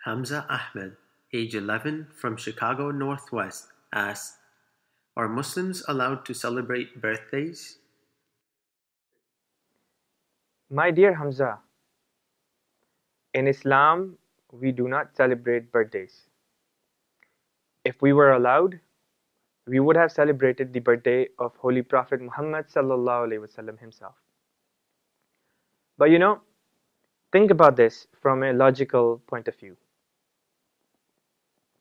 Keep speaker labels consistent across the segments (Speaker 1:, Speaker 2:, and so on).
Speaker 1: Hamza Ahmed, age 11, from Chicago Northwest, asks, are Muslims allowed to celebrate birthdays?
Speaker 2: My dear Hamza, in Islam, we do not celebrate birthdays. If we were allowed, we would have celebrated the birthday of Holy Prophet Muhammad sallallahu alaihi wasallam himself. But think about this from a logical point of view.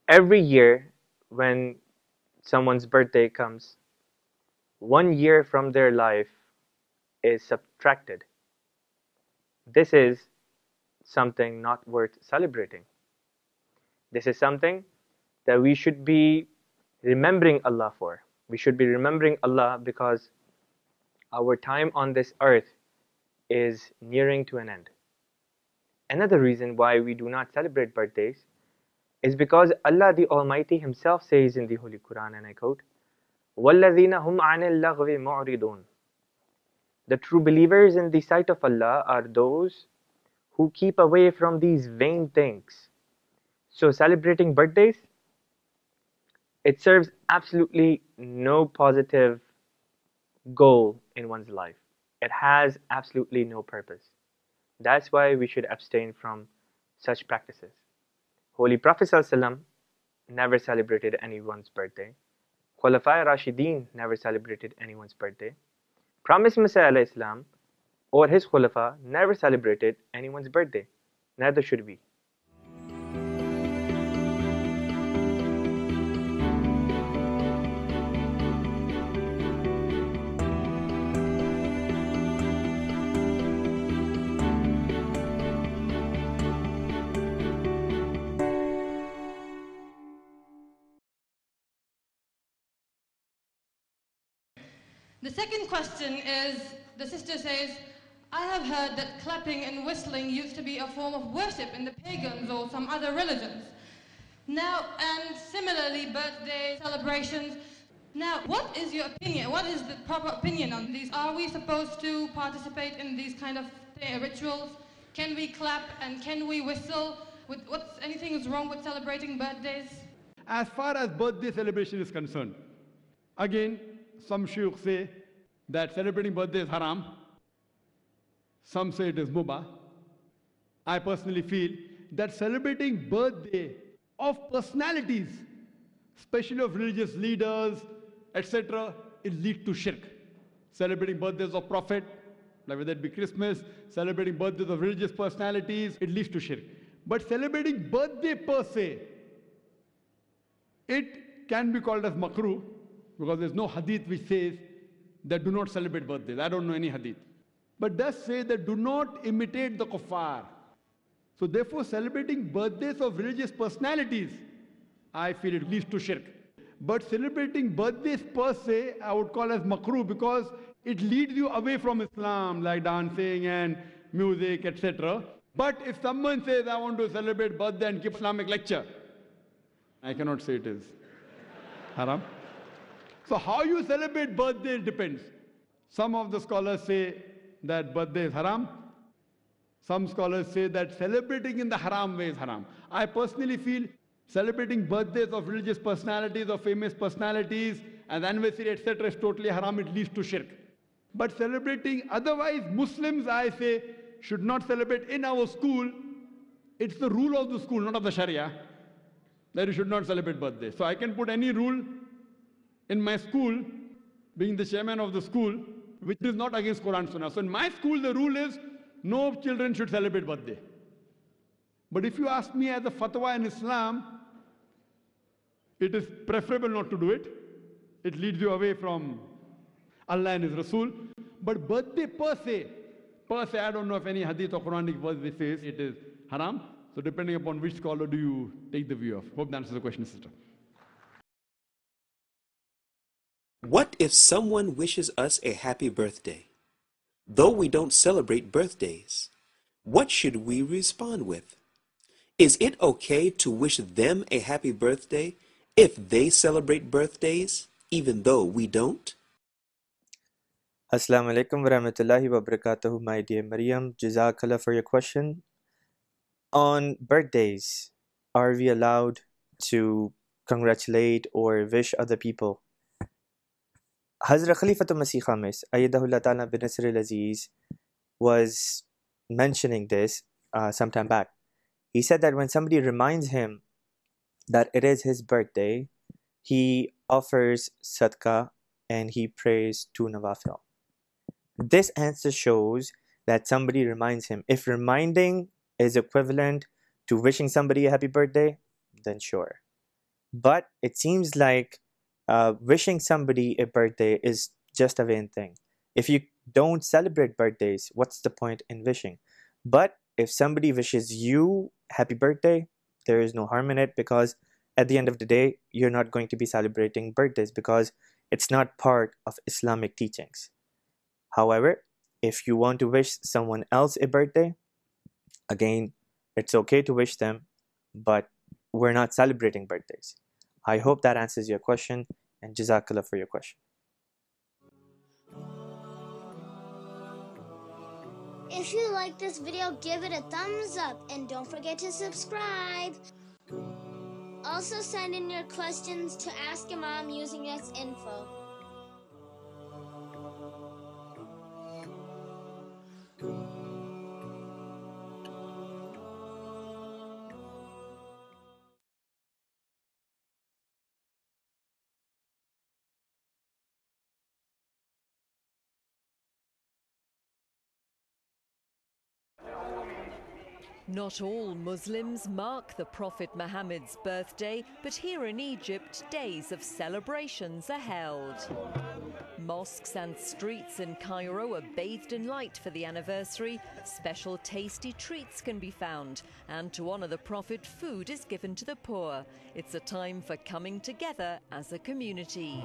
Speaker 2: Every year, when someone's birthday comes, 1 year from their life is subtracted. This is something not worth celebrating. This is something that we should be remembering Allah for. We should be remembering Allah because our time on this earth is nearing to an end. Another reason why we do not celebrate birthdays is because Allah the Almighty Himself says in the Holy Quran, and I quote, وَالَّذِينَ هُمْ عَنِ اللَّغْوِ مُعْرِضُونَ. The true believers in the sight of Allah are those who keep away from these vain things. So celebrating birthdays, it serves absolutely no positive goal in one's life. It has absolutely no purpose. That's why we should abstain from such practices. Holy Prophet ﷺ never celebrated anyone's birthday. Khulafa Rashideen never celebrated anyone's birthday. Promised Messiah ﷺ or his Khulafa never celebrated anyone's birthday. Neither should we.
Speaker 3: The second question is, the sister says, I have heard that clapping and whistling used to be a form of worship in the pagans or some other religions. Now, and similarly, birthday celebrations. Now, what is your opinion? What is the proper opinion on these? Are we supposed to participate in these kind of rituals? Can we clap and can we whistle? Anything is wrong with celebrating birthdays?
Speaker 4: As far as birthday celebration is concerned, again, some shuyukh say that celebrating birthday is haram. Some say it is mubah. I personally feel that celebrating birthday of personalities, especially of religious leaders, etc., it leads to shirk. Celebrating birthdays of Prophet, like whether it be Christmas, celebrating birthdays of religious personalities, it leads to shirk. But celebrating birthday per se, it can be called as makruh, because there's no hadith which says that do not celebrate birthdays. I don't know any hadith. But does say that do not imitate the kuffar. So therefore, celebrating birthdays of religious personalities, I feel it leads to shirk. But celebrating birthdays per se, I would call as makruh, because it leads you away from Islam, like dancing and music, etc. But if someone says, I want to celebrate birthday and give Islamic lecture, I cannot say it is haram. So how you celebrate birthday depends. Some of the scholars say that birthday is haram. Some scholars say that celebrating in the haram way is haram. I personally feel celebrating birthdays of religious personalities or famous personalities and anniversary, etc. is totally haram. It leads to shirk. But celebrating otherwise, Muslims, I say, should not celebrate in our school. It's the rule of the school, not of the Sharia, that you should not celebrate birthday. So I can put any rule in my school, being the chairman of the school, which is not against Quran Sunnah. So in my school, the rule is no children should celebrate birthday. But if you ask me as a fatwa in Islam, it is preferable not to do it. It leads you away from Allah and His Rasul. But birthday per se, I don't know if any hadith or Quranic verse which says it is haram. So depending upon which scholar do you take the view of. Hope that answers the question, sister.
Speaker 5: What if someone wishes us a happy birthday? Though we don't celebrate birthdays, what should we respond with? Is it okay to wish them a happy birthday if they celebrate birthdays, even though we don't?
Speaker 2: Assalamu alaikum wa rahmatullahi wa barakatuhu, my dear Maryam. Jazakallah for your question. On birthdays, are we allowed to congratulate or wish other people? Hazrat Khalifatul Masih Khamis, Ayyadahullah Ta'ala bin Nasr al-Aziz, was mentioning this sometime back. He said that when somebody reminds him that it is his birthday, he offers sadaqah and he prays 2 nawafil. This answer shows that somebody reminds him. If reminding is equivalent to wishing somebody a happy birthday, then sure. But it seems like wishing somebody a birthday is just a vain thing. If you don't celebrate birthdays, what's the point in wishing? But if somebody wishes you happy birthday, there is no harm in it, because at the end of the day, you're not going to be celebrating birthdays because it's not part of Islamic teachings. However, if you want to wish someone else a birthday, again, it's okay to wish them, but we're not celebrating birthdays. I hope that answers your question, and Jazakallah for your question.
Speaker 6: If you like this video, give it a thumbs up and don't forget to subscribe. Also send in your questions to Ask Imam using this info.
Speaker 7: Not all Muslims mark the Prophet Muhammad's birthday, but here in Egypt, days of celebrations are held. Mosques and streets in Cairo are bathed in light for the anniversary. Special tasty treats can be found, and to honor the Prophet, food is given to the poor. It's a time for coming together as a community.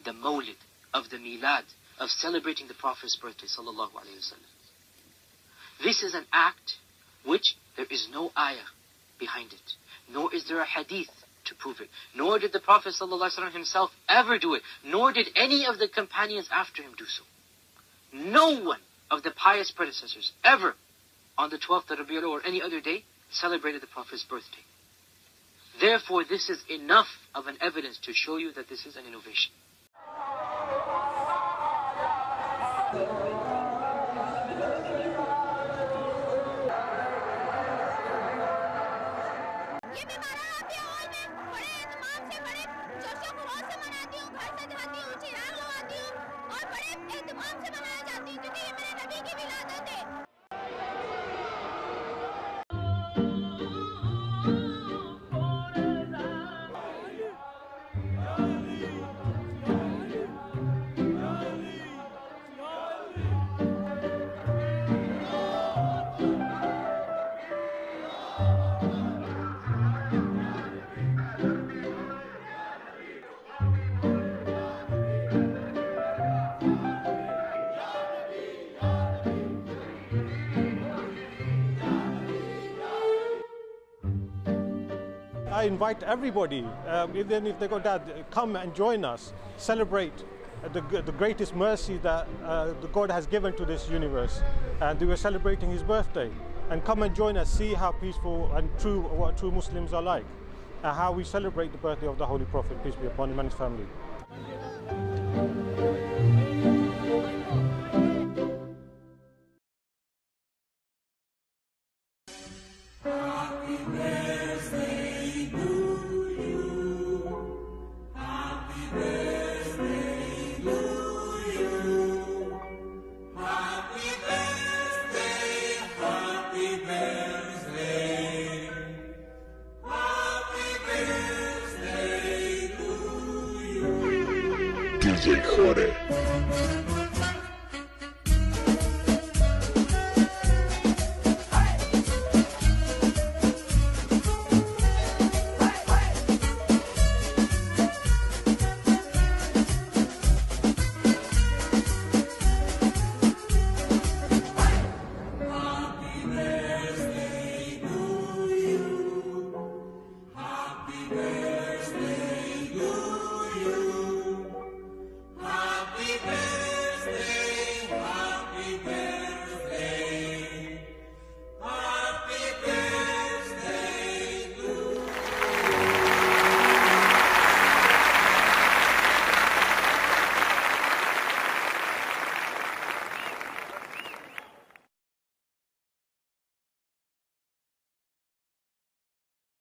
Speaker 8: The Mawlid, of the Milad, of celebrating the Prophet's birthday, sallallahu alayhi wasallam. This is an act which there is no ayah behind it, nor is there a hadith to prove it, nor did the Prophet sallallahu alayhi wasallam himself ever do it, nor did any of the companions after him do so. No one of the pious predecessors ever, on the 12th of Rabiul or any other day, celebrated the Prophet's birthday. Therefore, this is enough of an evidence to show you that this is an innovation.
Speaker 9: I invite everybody, even if they go, Dad, come and join us, celebrate the greatest mercy that the God has given to this universe, and we were celebrating his birthday. And come and join us, see how peaceful and true what true Muslims are like, and how we celebrate the birthday of the Holy Prophet, peace be upon him and his family.
Speaker 10: DJ Cody.